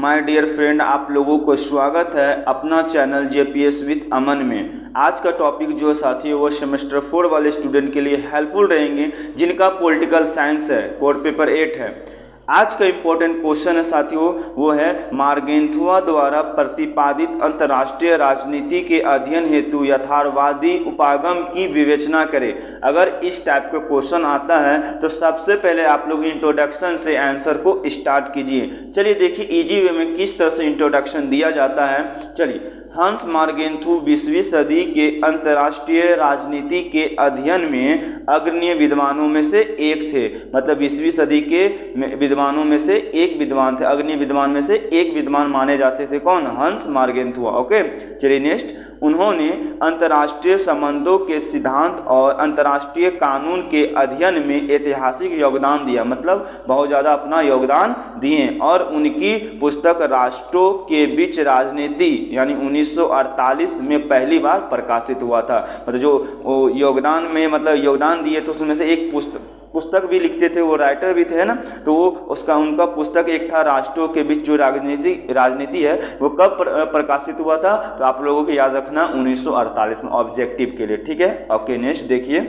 My dear friend, आप लोगों को स्वागत है अपना चैनल जेपीएस विद अमन में। आज का टॉपिक जो साथी वो सेमेस्टर 4 वाले स्टूडेंट के लिए हेल्पफुल रहेंगे जिनका पॉलिटिकल साइंस है, कोर पेपर 8 है। आज का इम्पोर्टेंट क्वेश्चन है साथियों, वो है मार्गेंथुआ द्वारा प्रतिपादित अंतर्राष्ट्रीय राजनीति के अध्ययन हेतु यथार्थवादी उपागम की विवेचना करें। अगर इस टाइप का क्वेश्चन आता है तो सबसे पहले आप लोग इंट्रोडक्शन से आंसर को स्टार्ट कीजिए। चलिए देखिए इजी वे में किस तरह से इंट्रोडक्शन दिया जाता है। चलिए, हंस मार्गेंथु 20वीं सदी के अंतर्राष्ट्रीय राजनीति के अध्ययन में अग्रणी विद्वानों में से एक थे। मतलब 20वीं सदी के विद्वानों में से एक विद्वान थे, अग्रणी विद्वान में से एक विद्वान माने जाते थे। कौन? हंस मार्गेंथुआ। ओके, चलिए नेक्स्ट, उन्होंने अंतर्राष्ट्रीय संबंधों के सिद्धांत और अंतर्राष्ट्रीय कानून के अध्ययन में ऐतिहासिक योगदान दिया। मतलब बहुत ज़्यादा अपना योगदान दिए। और उनकी पुस्तक राष्ट्रों के बीच राजनीति यानी 1948 में पहली बार प्रकाशित हुआ था। मतलब जो योगदान में मतलब योगदान दिए तो उसमें से एक पुस्तक भी लिखते थे, वो राइटर भी थे ना, तो वो उनका पुस्तक एक था राष्ट्रों के बीच जो राजनीति है वो कब प्रकाशित हुआ था? तो आप लोगों को याद रखना 1948 में, ऑब्जेक्टिव के लिए। ठीक है, ओके नेक्स्ट देखिए,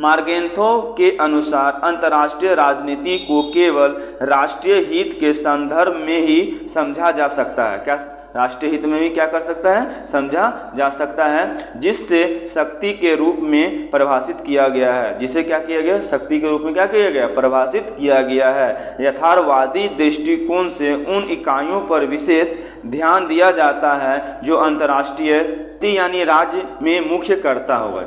मार्गेंथो के अनुसार अंतर्राष्ट्रीय राजनीति को केवल राष्ट्रीय हित के संदर्भ में ही समझा जा सकता है। क्या राष्ट्रीय हित में भी क्या कर सकता है? समझा जा सकता है, जिससे शक्ति के रूप में परिभाषित किया गया है। जिसे क्या किया गया? शक्ति के रूप में क्या किया गया? परिभाषित किया गया है। यथार्थवादी दृष्टिकोण से उन इकाइयों पर विशेष ध्यान दिया जाता है जो अंतर्राष्ट्रीय यानी राज्य में मुख्य कर्ता होगा।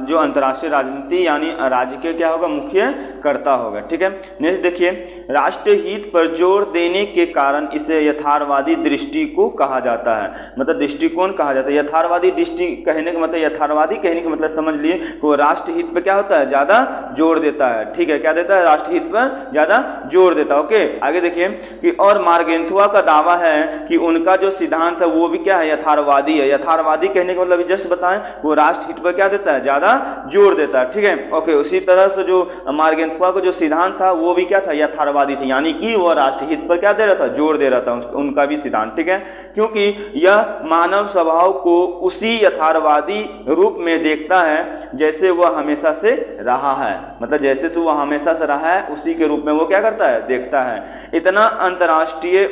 जो अंतर्राष्ट्रीय राजनीति यानी राज्य के क्या होगा? मुख्य कर्ता होगा। ठीक है, नेक्स्ट देखिए, राष्ट्रीय हित पर जोर देने के कारण इसे यथार्थवादी दृष्टि को कहा जाता है। मतलब दृष्टिकोण कहा जाता है। यथार्थवादी दृष्टि कहने का मतलब, यथार्थवादी कहने का मतलब समझ लिए कि वो राष्ट्रीय हित पर क्या होता है? ज़्यादा जोर देता है। ठीक है, क्या देता है? राष्ट्रीय हित पर ज़्यादा जोर देता है। ओके, आगे देखिए कि और मार्गेंथुआ का दावा है कि उनका जो सिद्धांत है वो भी क्या है? यथार्थवादी है। यथार्थवादी कहने का मतलब जस्ट बताएं, वो राष्ट्र हित पर क्या देता है? ज्यादा जोर देता है। ठीक है, ओके, उसी तरह से जो मार्गेंथुआ का जो सिद्धांत था वो भी क्या था? यथार्थवादी था, यानी कि वो राष्ट्र हित पर क्या दे रहा था? जोर दे रहा था उनका भी सिद्धांत। ठीक है, क्योंकि यह मानव स्वभाव को उसी यथार्थवादी रूप में देखता है जैसे वह हमेशा से रहा है। मतलब जैसे से वह हमेशा से रहा है उसी के रूप में वो क्या करता है? देखता है। इतना अंतर्राष्ट्रीय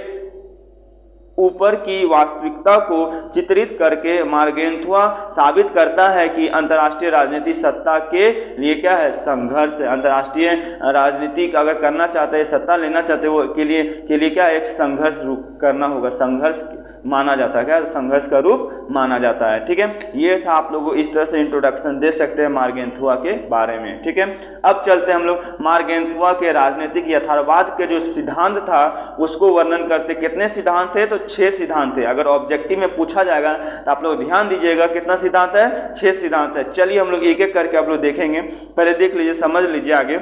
ऊपर की वास्तविकता को चित्रित करके मार्गेंथुआ साबित करता है कि अंतर्राष्ट्रीय राजनीति सत्ता के लिए क्या है? संघर्ष है। अंतर्राष्ट्रीय राजनीति अगर करना चाहते हैं, सत्ता लेना चाहते हैं, वो के लिए क्या है? एक संघर्ष करना होगा। संघर्ष माना जाता है। क्या? संघर्ष का रूप माना जाता है। ठीक है, ये था। आप लोगों को इस तरह से इंट्रोडक्शन दे सकते हैं मार्गेंथुआ के बारे में। ठीक है, अब चलते हैं हम लोग मार्गेंथुआ के राजनीतिक यथार्थवाद के जो सिद्धांत था उसको वर्णन करते। कितने सिद्धांत थे? तो 6 सिद्धांत थे। अगर ऑब्जेक्टिव में पूछा जाएगा तो आप लोग ध्यान दीजिएगा, कितना सिद्धांत है? 6 सिद्धांत है। चलिए हम लोग एक एक करके आप लोग देखेंगे। पहले देख लीजिए, समझ लीजिए आगे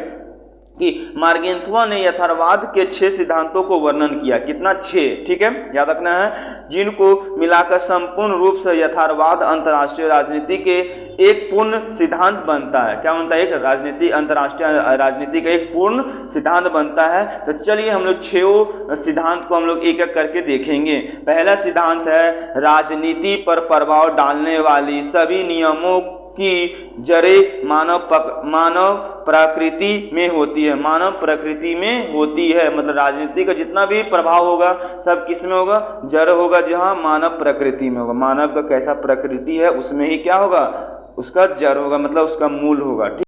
कि मार्गेंथुआ ने यथार्थवाद के 6 सिद्धांतों को वर्णन किया। कितना? 6। ठीक है, याद रखना है, जिनको मिलाकर संपूर्ण रूप से यथार्थवाद अंतर्राष्ट्रीय राजनीति के एक पूर्ण सिद्धांत बनता है। क्या बनता है? एक राजनीति, अंतर्राष्ट्रीय राजनीति का एक पूर्ण सिद्धांत बनता है। तो चलिए हम लोग 6 सिद्धांत को हम लोग एक एक करके देखेंगे। पहला सिद्धांत है राजनीति पर प्रभाव डालने वाली सभी नियमों की जड़ें मानव प्रकृति में होती है। मानव प्रकृति में होती है। मतलब राजनीति का जितना भी प्रभाव होगा सब किस में होगा? जड़ होगा, जहाँ मानव प्रकृति में होगा। मानव का कैसा प्रकृति है उसमें ही क्या होगा? उसका जड़ होगा, मतलब उसका मूल होगा। ठीक,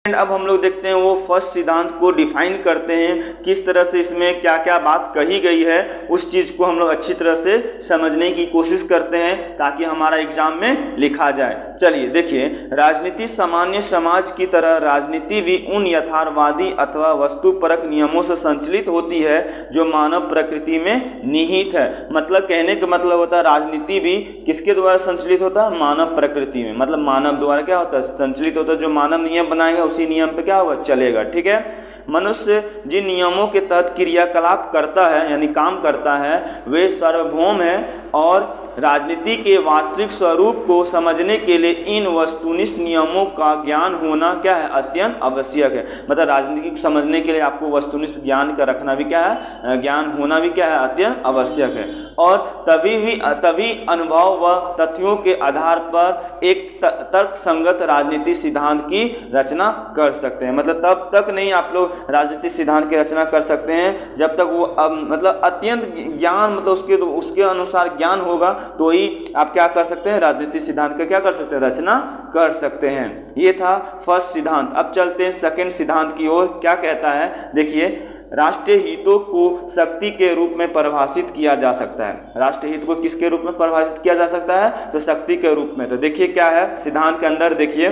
अब हम लोग देखते हैं वो फर्स्ट सिद्धांत को डिफाइन करते हैं, किस तरह से इसमें क्या क्या बात कही गई है उस चीज को हम लोग अच्छी तरह से समझने की कोशिश करते हैं ताकि हमारा एग्जाम में लिखा जाए। चलिए देखिए, राजनीति सामान्य समाज की तरह राजनीति भी उन यथार्थवादी अथवा वस्तुपरक नियमों से संचालित होती है जो मानव प्रकृति में निहित है। मतलब कहने का मतलब होता है राजनीति भी किसके द्वारा संचालित होता है? मानव प्रकृति में। मतलब मानव द्वारा क्या होता है? संचालित होता है। जो मानव नियम बनाएगा उसी नियम पे क्या होगा? चलेगा। ठीक है, मनुष्य जिन नियमों के तहत क्रियाकलाप करता है यानी काम करता है वे सार्वभौम है और राजनीति के वास्तविक स्वरूप को समझने के लिए इन वस्तुनिष्ठ नियमों का ज्ञान होना क्या है, अत्यंत आवश्यक है। मतलब राजनीति को समझने के लिए आपको वस्तुनिष्ठ ज्ञान का रखना भी क्या है, ज्ञान होना भी क्या है, अत्यंत आवश्यक है। और तभी अनुभव व तथ्यों के आधार पर एक तर्क संगत राजनीतिक सिद्धांत की रचना कर सकते हैं। मतलब तब तक नहीं आप लोग राजनीतिक सिद्धांत की रचना कर सकते हैं जब तक वो मतलब अत्यंत ज्ञान, मतलब उसके अनुसार ज्ञान होगा तो ही आप क्या कर सकते हैं, राजनीतिक सिद्धांत का क्या कर सकते हैं, रचना कर सकते हैं। ये था फर्स्ट सिद्धांत। अब चलते हैं सेकंड सिद्धांत की ओर। क्या कहता है, देखिए, राष्ट्रीय हितों को शक्ति के रूप में परिभाषित किया जा सकता है। राष्ट्रीय हित को किसके रूप में परिभाषित किया जा सकता है, तो शक्ति के रूप में। तो देखिए क्या है सिद्धांत के अंदर, देखिए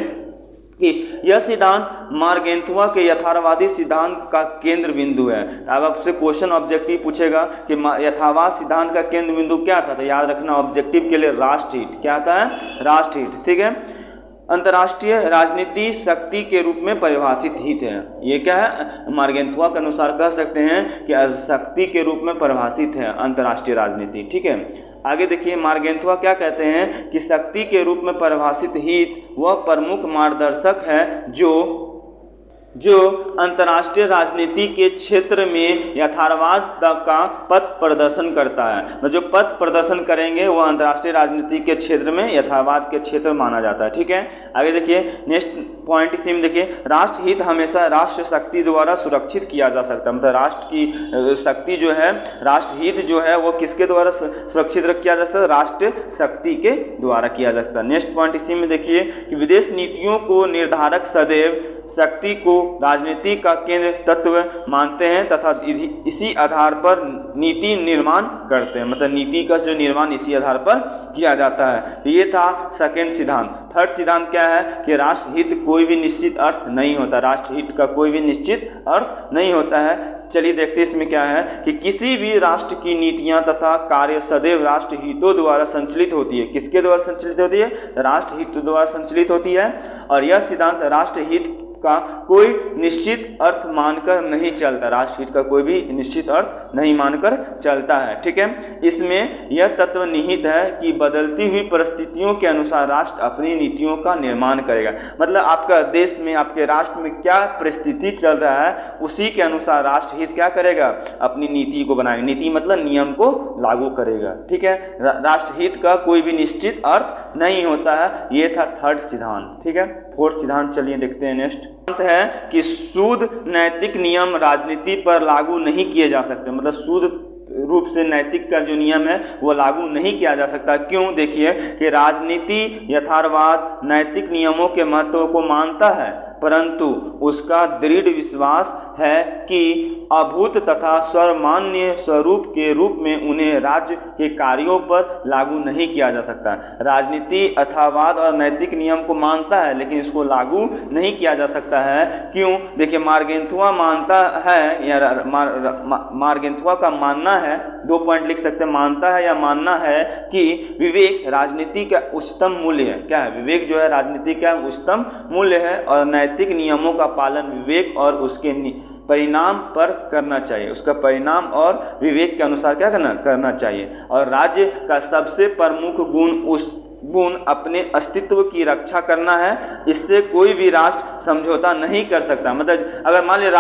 कि यह सिद्धांत मार्गेंथुआ के यथार्थवादी सिद्धांत का केंद्र बिंदु है। अब आपसे क्वेश्चन ऑब्जेक्टिव पूछेगा कि यथार्थवाद सिद्धांत का केंद्र बिंदु क्या था, तो याद रखना ऑब्जेक्टिव के लिए राष्ट्र हित क्या था, राष्ट्र हित। ठीक है, अंतर्राष्ट्रीय राजनीति शक्ति के रूप में परिभाषित हित है। ये क्या है, मार्गेंथुआ के अनुसार कह सकते हैं कि शक्ति के रूप में परिभाषित है अंतर्राष्ट्रीय राजनीति। ठीक है, आगे देखिए मार्गेंथुआ क्या कहते हैं कि शक्ति के रूप में परिभाषित हित वह प्रमुख मार्गदर्शक है जो अंतर्राष्ट्रीय राजनीति के क्षेत्र में यथार्थवाद का पथ प्रदर्शन करता है। जो पथ प्रदर्शन करेंगे वो अंतर्राष्ट्रीय राजनीति के क्षेत्र में यथार्थवाद के क्षेत्र माना जाता है। ठीक है, आगे देखिए नेक्स्ट पॉइंट इसी में देखिए, राष्ट्र हित हमेशा राष्ट्र शक्ति द्वारा सुरक्षित किया जा सकता है। मतलब राष्ट्र की शक्ति जो है, राष्ट्र हित जो है वो किसके द्वारा सुरक्षित किया जा सकता है, राष्ट्र शक्ति के द्वारा किया जा सकता है। नेक्स्ट पॉइंट इसी में देखिए कि विदेश नीतियों को निर्धारक सदैव शक्ति को राजनीति का केंद्र तत्व मानते हैं तथा इसी आधार पर नीति निर्माण करते हैं। मतलब नीति का जो निर्माण इसी आधार पर किया जाता है। ये था सेकंड सिद्धांत। थर्ड सिद्धांत क्या है कि राष्ट्र हित कोई भी निश्चित अर्थ नहीं होता। राष्ट्र हित का कोई भी निश्चित अर्थ नहीं होता है। चलिए देखते हैं इसमें क्या है कि किसी भी राष्ट्र की नीतियां तथा कार्य सदैव राष्ट्र हितों द्वारा संचालित होती है। किसके द्वारा संचालित होती है, राष्ट्र हित द्वारा संचालित होती है। और यह सिद्धांत राष्ट्र हित का कोई निश्चित अर्थ मानकर नहीं चलता। राष्ट्र हित का कोई भी निश्चित अर्थ नहीं मानकर चलता है। ठीक है, इसमें यह तत्व निहित है कि बदलती हुई परिस्थितियों के अनुसार राष्ट्र अपनी नीतियों का निर्माण करेगा। मतलब आपका देश में, आपके राष्ट्र में क्या परिस्थिति चल रहा है उसी के अनुसार राष्ट्र हित क्या करेगा, अपनी नीति को बनाएगा। नीति मतलब नियम को लागू करेगा। ठीक है, राष्ट्र हित का कोई भी निश्चित अर्थ नहीं होता है। ये था थर्ड सिद्धांत। ठीक है, फोर्थ सिद्धांत चलिए देखते हैं। नेक्स्ट है कि शुद्ध नैतिक नियम राजनीति पर लागू नहीं किए जा सकते। मतलब शुद्ध रूप से नैतिक का जो नियम है वो लागू नहीं किया जा सकता। क्यों, देखिए कि राजनीति यथार्थवाद नैतिक नियमों के महत्व को मानता है, परंतु उसका दृढ़ विश्वास है कि अभूत तथा सर्वमान्य स्वरूप के रूप में उन्हें राज्य के कार्यों पर लागू नहीं किया जा सकता। राजनीति यथार्थवाद और नैतिक नियम को मानता है लेकिन इसको लागू नहीं किया जा सकता है। क्यों, देखिए मार्गेंथुआ मानता है या मार्गेंथुआ का मानना है, 2 पॉइंट लिख सकते हैं, मानता है या मानना है कि विवेक राजनीति का उच्चतम मूल्य है। क्या है, विवेक जो है राजनीति का उच्चतम मूल्य है और नैतिक नियमों का पालन विवेक और उसके परिणाम पर करना चाहिए। उसका परिणाम और विवेक के अनुसार क्या करना चाहिए। और राज्य का सबसे प्रमुख गुण अपने अस्तित्व की रक्षा करना है। इससे कोई भी राष्ट्र समझौता नहीं कर सकता। मतलब अगर मान लीजिए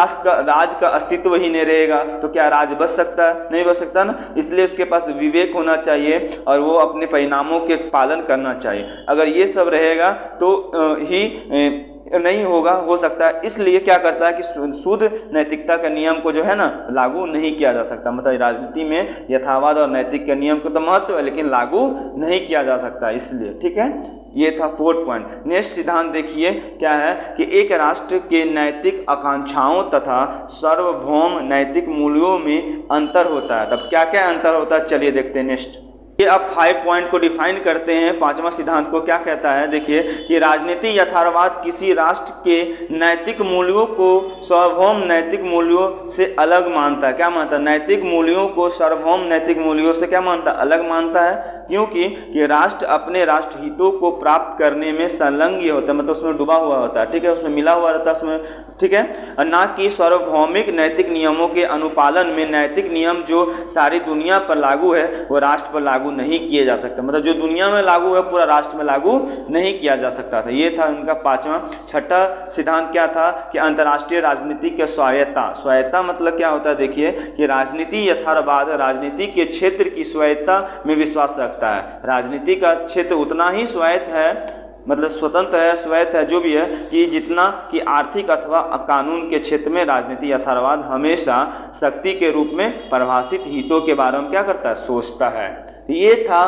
राज का अस्तित्व ही नहीं रहेगा तो क्या राज बच सकता है, नहीं बच सकता ना। इसलिए उसके पास विवेक होना चाहिए और वो अपने परिणामों के पालन करना चाहिए। अगर ये सब रहेगा तो ही नहीं होगा, हो सकता है। इसलिए क्या करता है कि शुद्ध नैतिकता के नियम को जो है ना लागू नहीं किया जा सकता। मतलब राजनीति में यथार्थवाद और नैतिक के नियम को तो महत्व है लेकिन लागू नहीं किया जा सकता इसलिए। ठीक है, ये था फोर्थ पॉइंट। नेक्स्ट सिद्धांत देखिए क्या है कि एक राष्ट्र के नैतिक आकांक्षाओं तथा सार्वभौम नैतिक मूल्यों में अंतर होता है। तब क्या क्या अंतर होता है चलिए देखते हैं। नेक्स्ट ये अब 5 पॉइंट को डिफाइन करते हैं। 5वां सिद्धांत को क्या कहता है, देखिए कि राजनीति यथार्थवाद किसी राष्ट्र के नैतिक मूल्यों को सार्वभौम नैतिक मूल्यों से अलग मानता है। क्या मानता है, नैतिक मूल्यों को सार्वभौम नैतिक मूल्यों से क्या मानता है, अलग मानता है। क्योंकि कि राष्ट्र अपने राष्ट्र हितों को प्राप्त करने में संलग्न होता है, मतलब उसमें डूबा हुआ होता है, ठीक है, उसमें मिला हुआ रहता है उसमें, ठीक है, और ना कि सार्वभौमिक नैतिक नियमों के अनुपालन में। नैतिक नियम जो सारी दुनिया पर लागू है वो राष्ट्र पर लागू नहीं किए जा सकते, मतलब जो दुनिया में लागू है पूरा राष्ट्र में लागू नहीं किया जा सकता था। ये था उनका पांचवा। छठा सिद्धांत क्या था कि अंतर्राष्ट्रीय राजनीति के स्वायत्ता। स्वायत्ता मतलब क्या होता है, देखिए कि राजनीति यथार्थवाद राजनीति के क्षेत्र की स्वायत्ता में विश्वास रखता है। राजनीति का क्षेत्र उतना ही स्वायत्त है, मतलब स्वतंत्र है, स्वायत्त है, जो भी है, कि जितना कि आर्थिक अथवा कानून के क्षेत्र में राजनीति यथार्थवाद हमेशा शक्ति के रूप में परिभाषित हितों के बारे में क्या करता है, सोचता है। ये था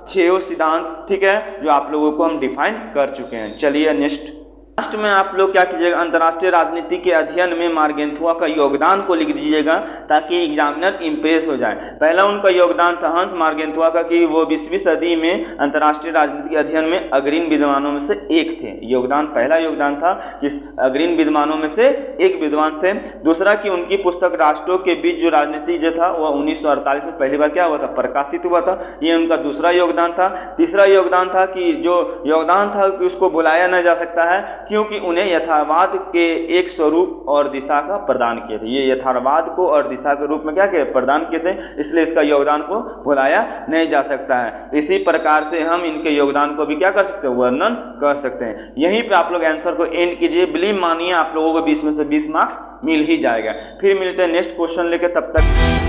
6 सिद्धांत, ठीक है, जो आप लोगों को हम डिफाइन कर चुके हैं। चलिए नेक्स्ट। लास्ट में आप लोग क्या कीजिएगा, अंतर्राष्ट्रीय राजनीति के अध्ययन में मार्गेंथुआ का योगदान को लिख दीजिएगा ताकि एग्जामिनर इम्प्रेस हो जाए। पहला उनका योगदान था हंस मार्गेंथुआ का कि वो 20वीं सदी में अंतर्राष्ट्रीय राजनीति के अध्ययन में अग्रणी विद्वानों में से एक थे। योगदान, पहला योगदान था कि अग्रणी विद्वानों में से एक विद्वान थे। दूसरा कि उनकी पुस्तक राष्ट्रों के बीच जो राजनीति जो था वह 1948 में पहली बार क्या हुआ था, प्रकाशित हुआ था। ये उनका दूसरा योगदान था। तीसरा योगदान था कि जो योगदान था कि उसको भुलाया नहीं जा सकता है, क्योंकि उन्हें यथार्थवाद के एक स्वरूप और दिशा का प्रदान किए थे। ये यथार्थवाद को और दिशा के रूप में क्या किए, प्रदान किए थे, इसलिए इसका योगदान को भुलाया नहीं जा सकता है। इसी प्रकार से हम इनके योगदान को भी क्या कर सकते हैं, वर्णन कर सकते हैं। यहीं पे आप लोग आंसर को एंड कीजिए। बिलीव मानिए आप लोगों को 20 में से 20 मार्क्स मिल ही जाएगा। फिर मिलते हैं नेक्स्ट क्वेश्चन लेके, तब तक